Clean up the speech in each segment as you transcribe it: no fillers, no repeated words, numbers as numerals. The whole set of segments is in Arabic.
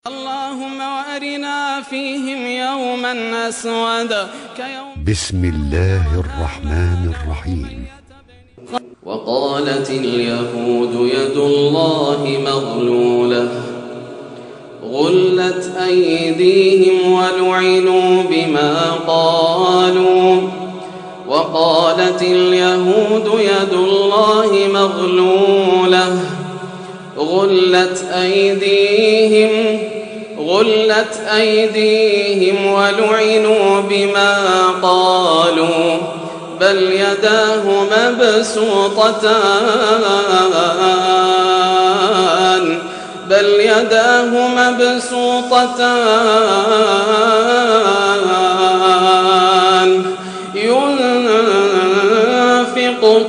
اللهم وأرنا فيهم يوما أسود بسم الله الرحمن الرحيم. وقالت اليهود يد الله مغلولة غلت أيديهم ولعنوا بما قالوا. وقالت اليهود يد الله مغلولة غلت أيديهم ولعنوا بما قالوا بل يداه مبسوطتان ينفق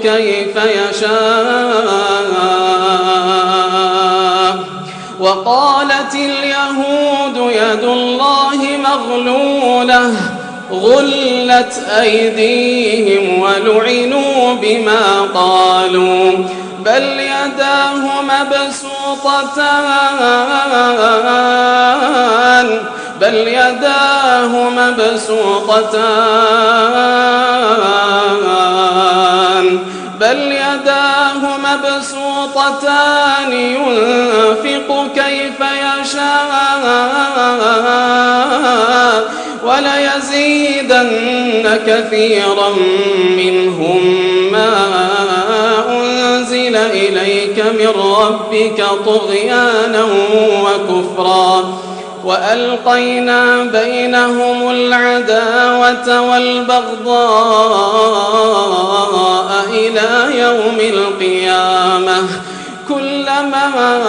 كيف يشاء. وقالت اليهود يد الله مغلولة غلت أيديهم ولعنوا بما قالوا بل يداه مبسوطتان ينفق كيف يشاء وليزيدن كثيرا منهم ما أنزل إليك من ربك طغيانا وكفرا. وألقينا بينهم العداوة والبغضاء إلى يوم القيامة كلما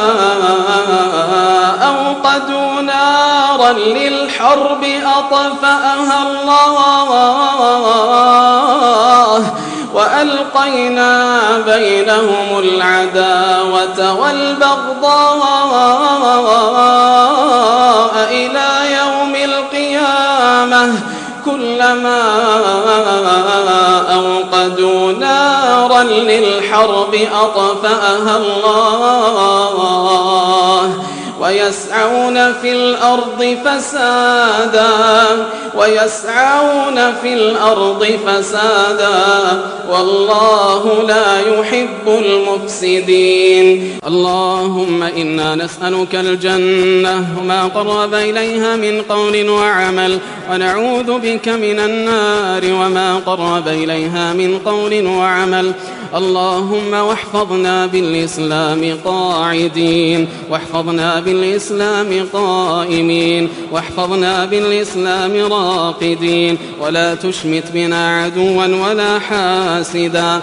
أوقدوا نارا للحرب أطفأها الله وألقينا بينهم العداوة والبغضاء إلى يوم القيامة كلما أوقدوا نارا للحرب أطفأها الله ويسعون في الأرض فسادا والله لا يحب المفسدين. اللهم إنا نسألك الجنة وما قرب إليها من قول وعمل ونعوذ بك من النار وما قرب إليها من قول وعمل. اللهم واحفظنا بالإسلام قاعدين واحفظنا بالإسلام قائمين واحفظنا بالإسلام راقدين ولا تشمت بنا عدوا ولا حاسدا.